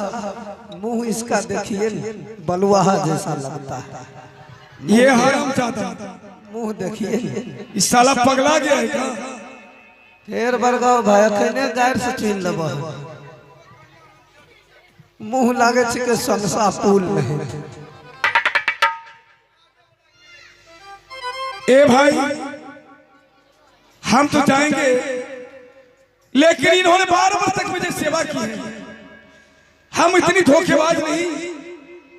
साहब मुंह इसका देखिए बलुआहा जैसा लगता है। ये हराम चाहता मुंह देखिए इस साला पगला गया है क्या? फेर बरगाव भाई अखने गायर से चीन लेब मुंह लागे छे के संसा पुल नहीं। ए भाई हम तो जाएंगे लेकिन इन्होंने 12 वर्ष तक मुझे सेवा की है। हम इतनी धोखेबाज नहीं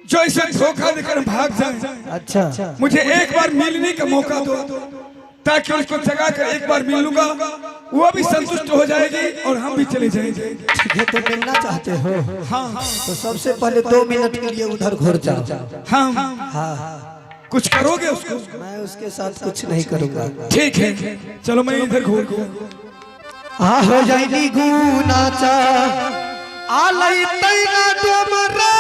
जो इसे धोखा देकर भाग जाएं। अच्छा मुझे एक बार मिलने का मौका दो ताकि उसको जगा कर एक बार मिल लूंगा, वो भी संतुष्ट हो जाएगी और हम भी चले जाएंगे। ठीक है तो मिलना चाहते हो? हाँ तो सबसे पहले 2 मिनट के लिए उधर घुर जाओ। हाँ कुछ करोगे उसको? मैं उसके साथ कुछ नहीं करूंगा। ठीक है चलो मैं इधर घूर गया। हो जाइली गुनाचा आलई तैना डोमरा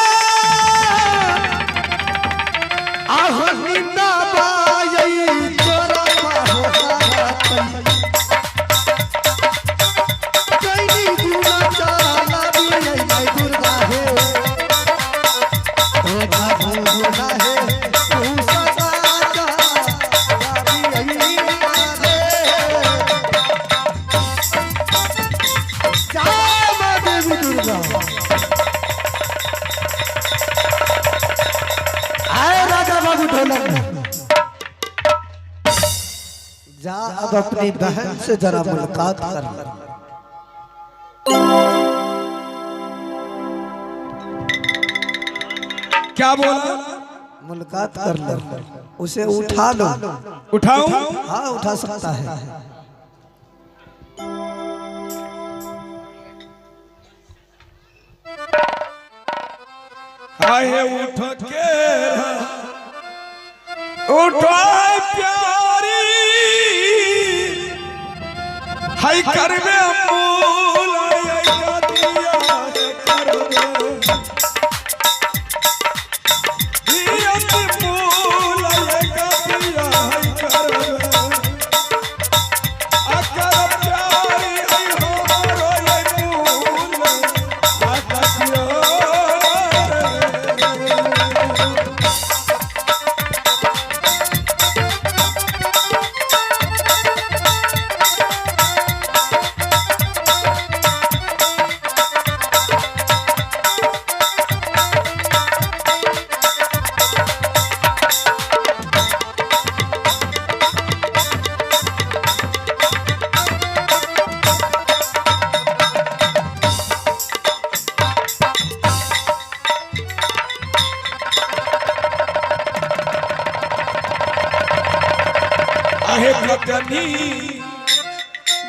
आहो निंदा बाई तोरा हो जाइली गुनाचा लाबी आई दुर्गा हे ओ बाबू गुना हे तू सदा लाबी आई जा अब अपनी बहन से जरा मुलाकात कर ले। क्या बोला? मुलाकात कर ले, उसे उठा लो। उठाऊं? हाँ उठा सकता है। आए उठ के उठो प्यारी हाय करवे अमूल आया दिया करवे ये अमूल आया दिया करवे अकर प्यारी आई हो रो अमूल आका दिया।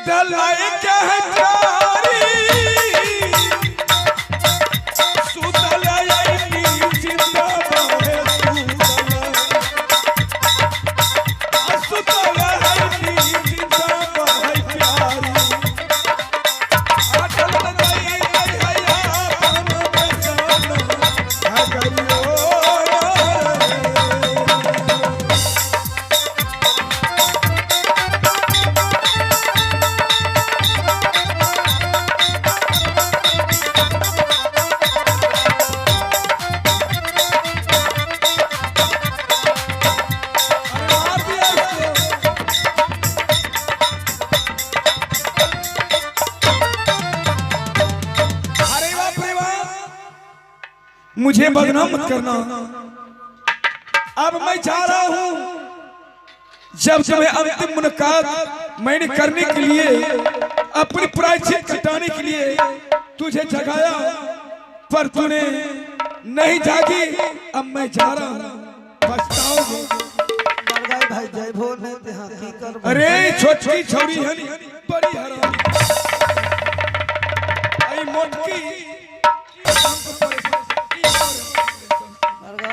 दलाई क्या है प्यारी सुतलाई की जिंदाबाद सुतलाई की जिंदाबाद प्यारी अटल गई हैया हम बेजाना गयो। मुझे बदनाम मत करना। अब मैं जा रहा हूं। जब तुम्हें अंतिम मुलाकात मैंने करने के लिए अपनी प्रायश्चित कटाने के लिए तुझे जगाया पर तूने नहीं जागी। अब मैं जा रहा हूं, पछताओगे। भाई जय भोर नहीं हाँ की कर। अरे छोटी छोड़ी है बड़ी हरामी आई मोटकी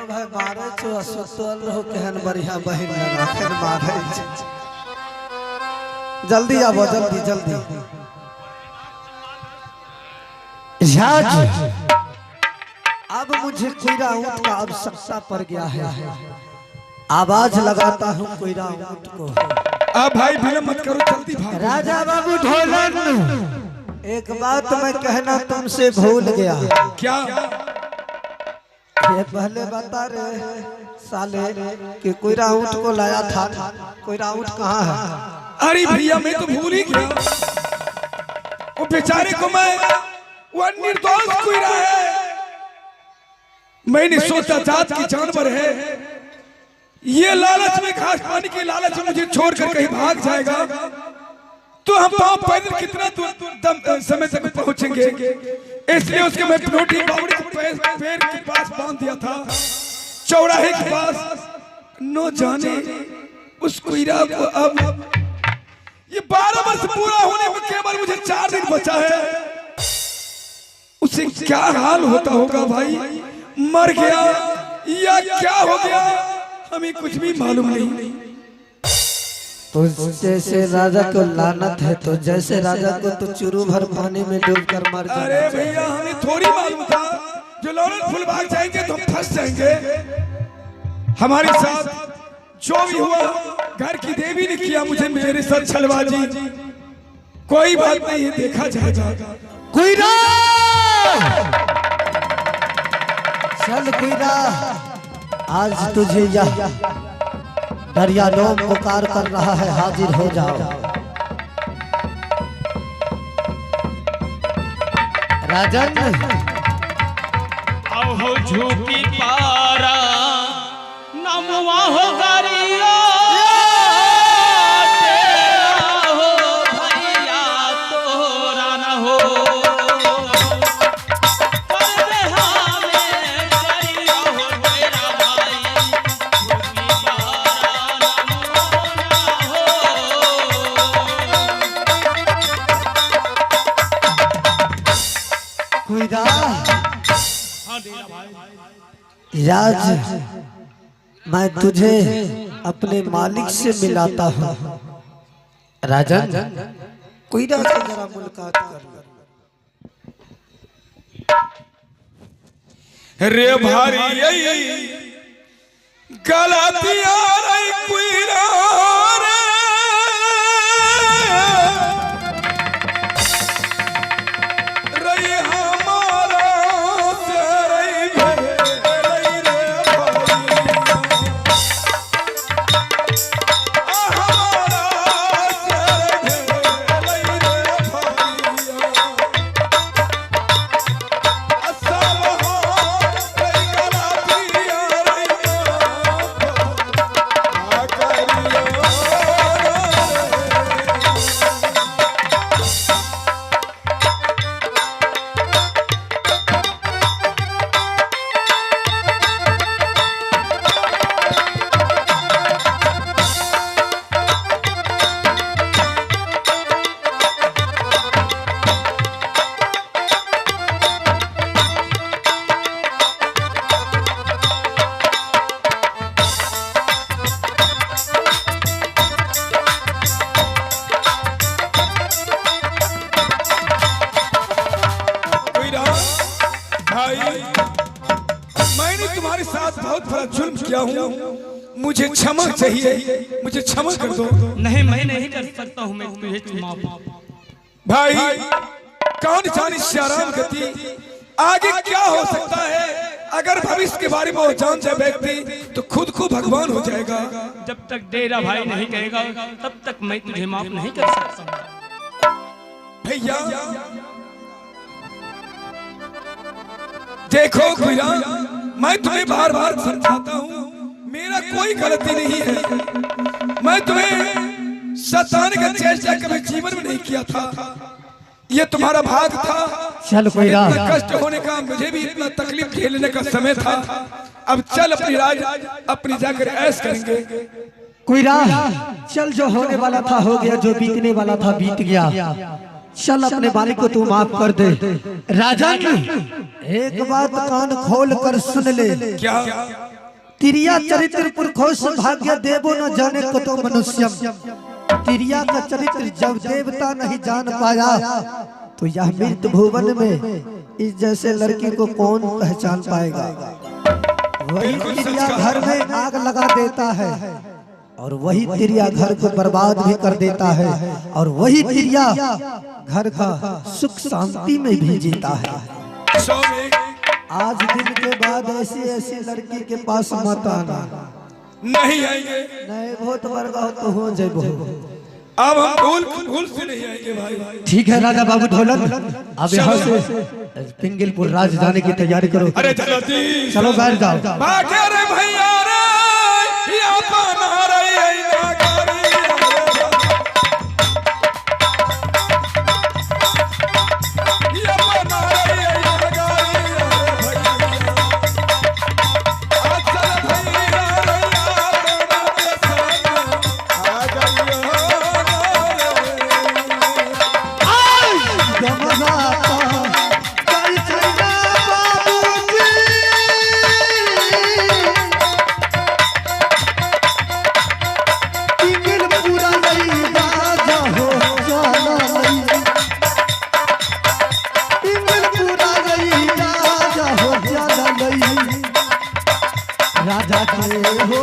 भाई मारे छो सुतल रहो केहन बढ़िया बहिन लगा फिर मारे जल्दी आवो जल्दी जल्दी। अब मुझे कोयरा ऊंट का आवश्यकता पड़ गया है। आवाज लगाता हूँ कोयरा ऊंट को। अब भाई विलंब मत करो, जल्दी भागो। राजा बाबू ढोलन एक बात मैं कहना तुमसे भूल गया। क्या? ये पहले बता रहे साले कि कोई राउत को लाया था, कोई राउत कहाँ है? अरे भैया मैं तो भूल ही गया। वो बेचारे को वो निर्दोष कोई रहा है। मैंने सोचा जात की जानवर है, ये लालच में घास पानी के लालच में मुझे छोड़कर कहीं भाग जाएगा तो हम पांव पैदल कितना दूर समय तक पहुंचेंगे। इसलिए उसके मैं रोटी बावड़ी को पैर के पास बांध दिया था, चौराहे के पास। न जाने उस कुइरा को अब ये 12 वर्ष पूरा होने में केवल मुझे 4 दिन बचा है। उसे क्या हाल होता होगा भाई, मर गया या क्या हो गया हमें कुछ भी मालूम नहीं। तो जैसे राजा को लानत है तो जैसे राजा को तो चुरू भर पानी में डूबकर मर जाए। अरे भैया हमें थोड़ी मालूम था जो लौरन फुलबाग जाएंगे तो हम फंस जाएंगे। हमारे साथ जो भी हुआ घर की देवी ने किया मुझे मेरे साथ छलबाजी। कोई बात नहीं, देखा जाएगा। कुइरा चल कुइरा, आज तुझे यह दरिया लोम पुकार कर रहा है, हाजिर हो जाओ। राजन हो झूठी पारा नमवा हो गरिया तेरा हो भैया तोरा न हो राज, मैं तुझे अपने मालिक से मिलाता हूँ। राजन कोई से जरा मुलाकात कर। रे भारी गलतिया रे कुइरा रे, मैंने तुम्हारे साथ बहुत बड़ा जुल्म किया हूँ, मुझे क्षमा चाहिए, मुझे क्षमा कर दो। नहीं मैं नहीं कर सकता हूँ, मैं तुझे क्षमा भाई। कौन जाने श्याराम गति आगे क्या हो सकता है। अगर भविष्य के बारे में वो जान जाए व्यक्ति तो खुद को भगवान हो जाएगा। जब तक डेरा भाई नहीं कहेगा तब तक मैं तुझे माफ नहीं कर सकता। भैया देखो कुइरा, मैं तुम्हें बार बार समझाता हूँ, मेरा कोई गलती नहीं है। मैं तुम्हें सताने का चेष्टा कभी जीवन में नहीं किया था, ये तुम्हारा भाग था। चल कुइरा, इतना कष्ट होने का, मुझे भी इतना तकलीफ झेलने का समय था। अब चल अपनी राज अपनी जाकर ऐश करेंगे। कुइरा चल, जो होने वाला था हो गया, जो बीतने वाला था बीत गया। चल अपने मालिक को तू माफ कर दे। राजन एक बात कान खोल कर सुन ले। क्या? तिरिया चरित्र पुरखों से भाग्य देवो न जाने को तो मनुष्यम। तिरिया का चरित्र जब देवता नहीं जान पाया तो यह मृत भुवन में इस जैसे लड़की को कौन पहचान पाएगा। वही तिरिया घर में आग लगा देता है, और वही तिरिया घर को बर्बाद भी कर देता है, और वही तिरिया घर का सुख शांति में भी जीता है। आज दिन के बाद ऐसी ऐसी लड़की के पास मत आना। नहीं आएंगे। नहीं, बहुत बड़का हो तो हो जाए। अब हम भूल से नहीं आएंगे भाई। ठीक है राजा बाबू ढोलन, अब यहाँ से पिंगलपुर राज जाने की तैयारी करो। अरे जल्दी चलो बैठ जाओ। रे भैया रे या बना रही है गाड़ी। या बना रही है गाड़ी भैया। अच्छा भैया रे आ जाइयो। राजा के हो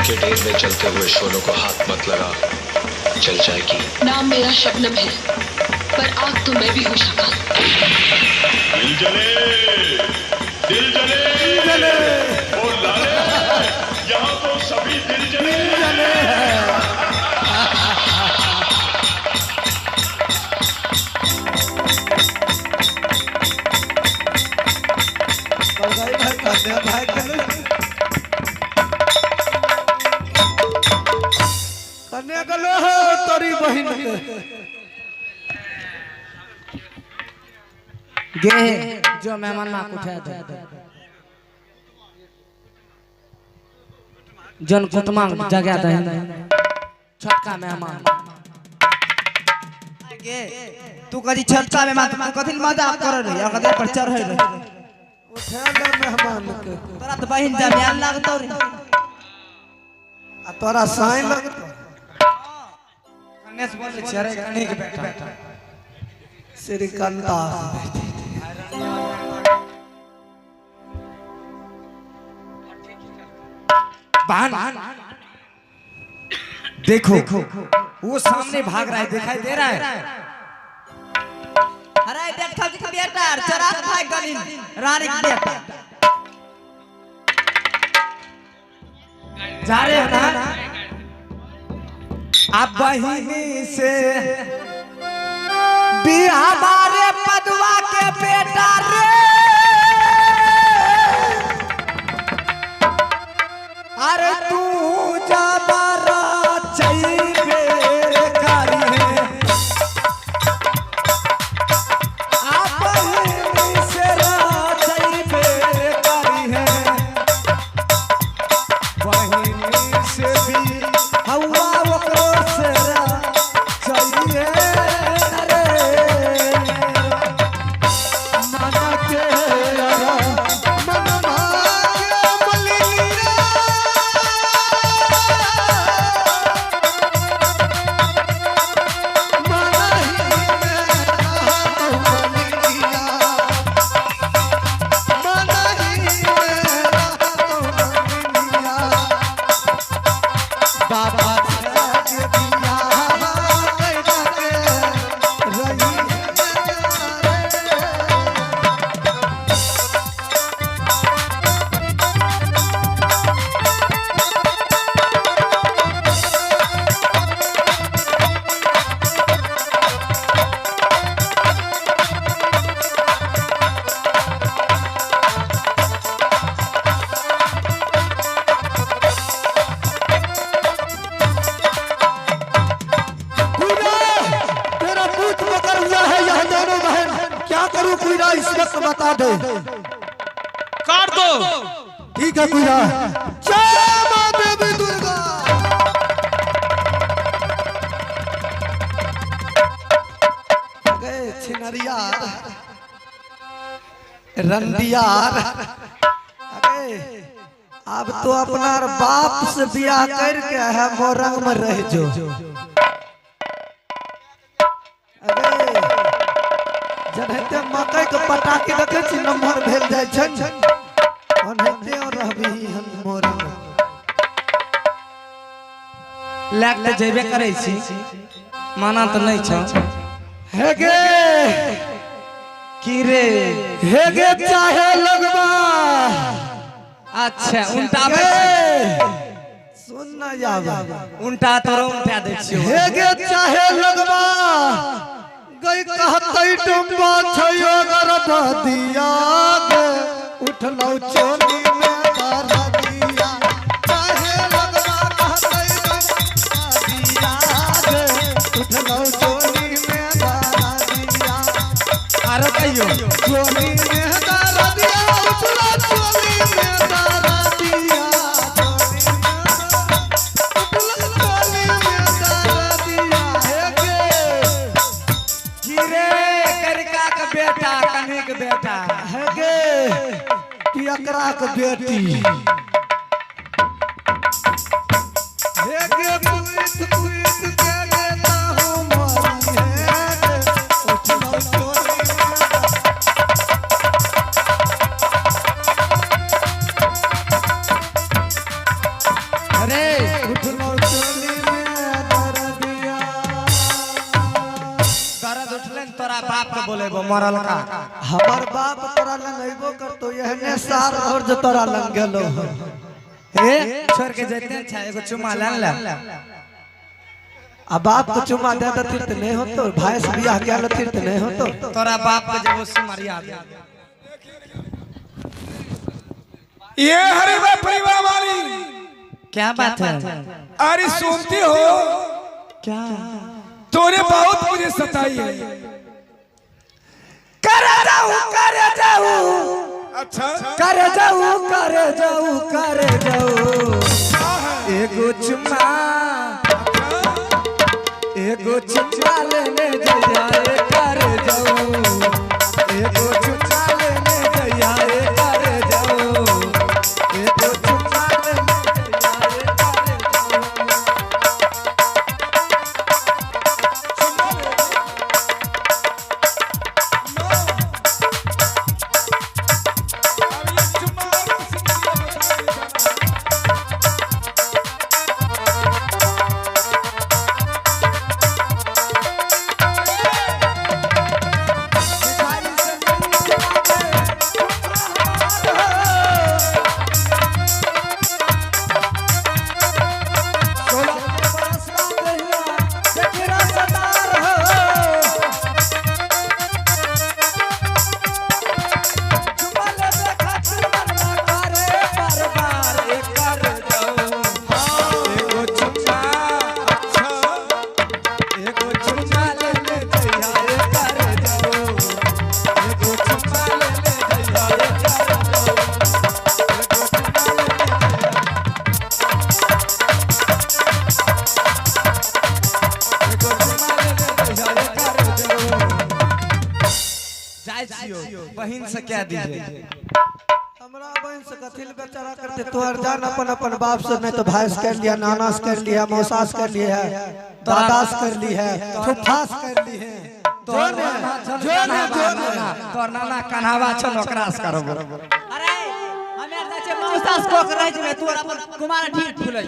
के ढेर में चलते हुए शोलों को हाथ मत लगा, जल जाएगी। नाम मेरा शबनम है, पर आग तो मैं भी हूँ शका। दिल जले, दिल जले, दिल जले, ओ लाले, यहाँ तो सभी दिल जले, दिल जले। तोरी बहन गे जो मेहमान ना उठा दे जन कुतमा जगह दे छोटका मेहमान गे तू कदी छोटका मेहमान तू कथि मजाक कर रही है कदे पर चढ़ रही उठा दे मेहमान के तोरा तो बहन जमियान लागतो रे आ तोरा साईं लगतो कन्या से बोल चरे कन्या के बेटा श्रीकांता बहन देखो वो सामने भाग रहा है, दिखाई दे रहा है। अरे देखा जी बेटा चरा भाग गली रानी के बेटा जा रहे हैं ना अब बहिनी से भी हमारे पदवा के बेटा रे अरे तू जबरा चाहिए कारी है आप बहिनी से चाहिए कारी है बहिनी से भी हवा वक्रो से चाहिए रे नाना के तो बता दे। काट दो। ठीक है कुइरा। जय मां देवी दुर्गा। गए छिनरियार रंडियार। अब तो अपना बाप से बियाह करके है मोरंग में रह जो। जनते मकई के पटाके देखे छी नंबर भेल जाय छन ओनहते और रहबी हम मोरंग लैक त जेबे करै छी माना त नहीं छ। हे गे की रे हे गे चाहे लगवा। अच्छा उल्टा सुन ना यावा उल्टा तोरो उल्टा दे छियो। हे गे चाहे लगवा गई कहतई टुम्बा छयो गरबदिया गे उठलौ चोली में तारा दिया। चाहे लगवा कहतई गरबदिया गे उठलौ चोली में तारा दिया। आरो कहियो चोली में तारा दिया उठलौ चोली में तारा दिया। चोली में तारा दिया हे गे करिका के बेटा कन्हे के बेटा है गे पियकरा के बेटी। हे गे पुइत पुइत के देता हूँ मरी है गे उठलो चोली में। अरे उठलो चोली में दर दिया। दर्द उठले तोरा बाप के बोलेबो मरल का। हमार बाप तोरा लंग अइबो करतो एहने सार और जो तोरा लंग गेलो हे छोड़ के जते अच्छा एगो चुमा लान ला। अब बाप को चुमा दे दतिर त नहीं होतो भाई से बियाह के लतिर त नहीं होतो। तोरा बाप के जब सुमरिया दे ये हरे परिवार वाली क्या बात है। अरे सुनती हो क्या तूने बहुत मुझे सताई है। करे जाऊ अच्छा करे जाऊ करे जाऊ करे जाऊ। एगो चुमा एगो चुमा लेने जइया रे करे जाऊ। एगो चुमा लेने जइया रे करे जाऊ। एगो चुमा लेने जइया रे करे जाऊ। बहन से क्या दीजिए। हमरा बहन से कथिल बेचारा करते तोहर जान अपन अपन बाप से नहीं तो भाई से कर लिया नाना से कर लिया मौसा से कर लिया है दादा से कर ली है फुफा से कर ली है। तोर नाना कन्हावा छ ओकरा से करबो। अरे हमे जा छै मौसास को रहै छै तोर अपन कुमार ढीठ फुलै।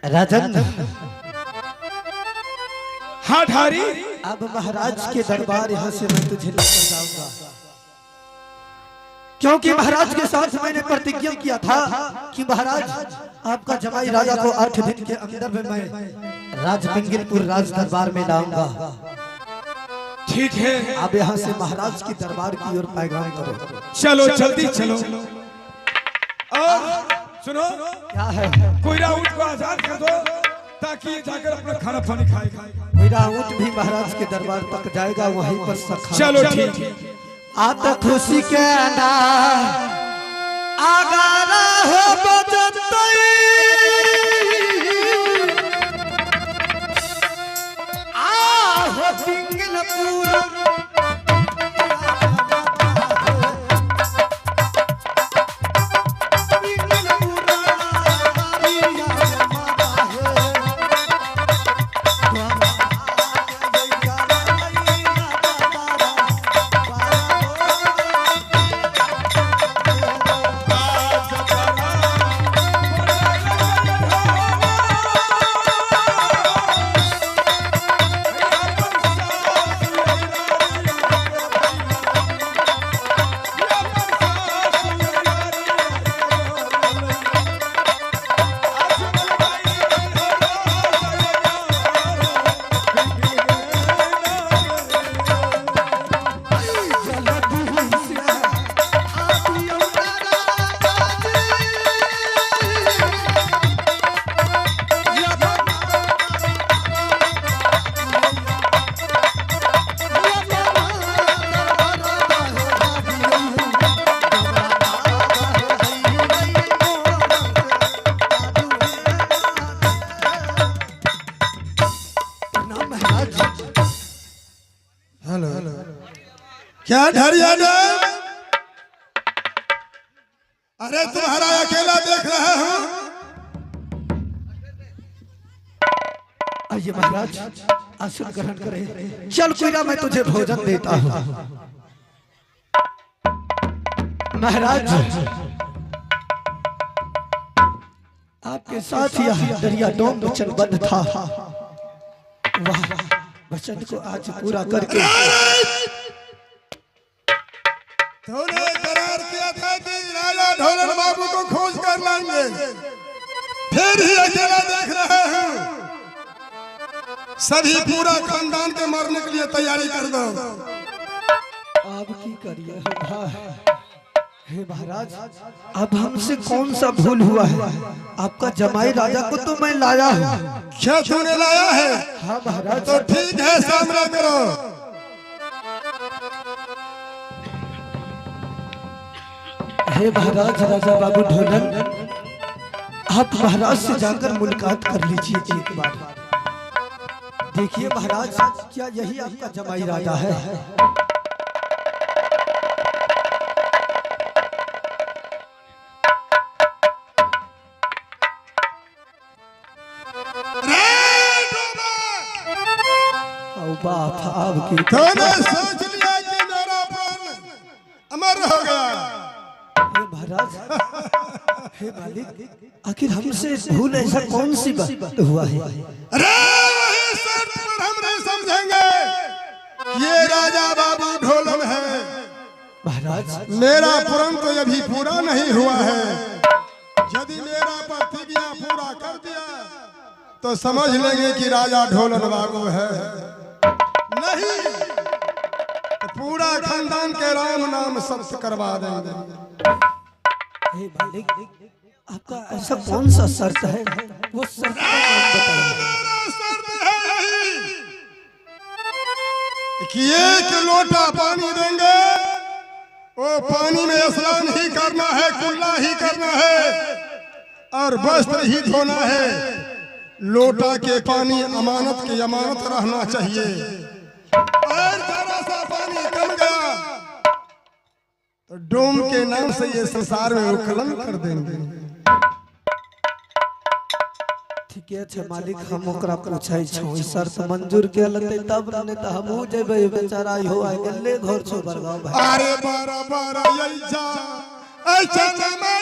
राजन हाँ ढारी अब महाराज के दरबार यहाँ से मैं तुझे लेकर जाऊंगा क्योंकि महाराज के साथ मैंने प्रतिज्ञा किया था कि महाराज आपका जमाई राजा को 8 दिन के अंदर में मैं राजपिंगलपुर राज दरबार में लाऊंगा। ठीक है अब यहाँ से महाराज की दरबार की ओर पैगाम करो। चलो जल्दी चलो। और सुनो क्या है कोयरा ऊँट को आजाद कर दो ताकि ये जाकर अपना खाना पानी खाएगा। मेरा ऊँट भी महाराज के दरबार तक जाएगा, वहीं पर सखा। चलो ठीक। आता खुशी के आना आगारा हो बजतई आ हो पिंगल पूरा क्या ढरिया ने? अरे तुम्हारा अकेला देख रहा हूँ। आइए महाराज आसन ग्रहण करें। चल कोयरा मैं तुझे भोजन देता हूँ। महाराज आपके साथ यह दरिया डोम वचनबद्ध था। वाह, वचन को आज पूरा करके तूने करार किया था कि राजा ढोलन बाबू को खोज कर लाएंगे, फिर ही अकेला देख रहे हैं। सभी पूरा खानदान के मरने के लिए तैयारी कर दो। आप की करिए हे महाराज, अब हमसे कौन सा भूल हुआ है? आपका जमाई राजा को तो मैं लाया हूँ। क्या तूने लाया है? हाँ महाराज। तो ठीक है, सामना करो। हे महाराज राजा बाबू ढोलन, आप महाराज से जाकर मुलाकात कर लीजिए एक बार। देखिए महाराज, क्या यही आपका जमाई राजा है? बात आपकी। तूने सोच लिया कि मेरा प्राण अमर हो गया। हे महाराज, हे मालिक, आखिर हमसे भूल ऐसा कौन सी बात हुआ है? अरे वही शर्त पर हम नहीं समझेंगे। ये राजा बाबू ढोलन है महाराज। मेरा प्रण तो अभी पूरा नहीं हुआ है। यदि मेरा प्रतिज्ञा पूरा कर दिया तो समझ लेंगे कि राजा ढोलन बाबू है। नहीं तो पूरा खानदान के राम नाम सत्य करवा देंगे। हे मालिक, आपका ऐसा कौन सा शर्त है? वो शर्त का नाम बताइए। मेरा शर्त है यही कि एक लोटा पानी देंगे, वो पानी में स्नान ही करना है, कुल्ला ही करना है और वस्त्र ही धोना है। लोटा के पानी अमानत की अमानत रहना चाहिए। और जरा सा पानी कम गया तो डोम के नाम से ये संसार में उखलन कर देंगे। ठीक है मालिक, हम ओकरा पूछै छौ शर्त मंजूर के लते तब ने त हमहु जेबै। बेचारा हो आ गेले घर छो बरगांव भाई। अरे बारा बारा यही जा ऐसा समय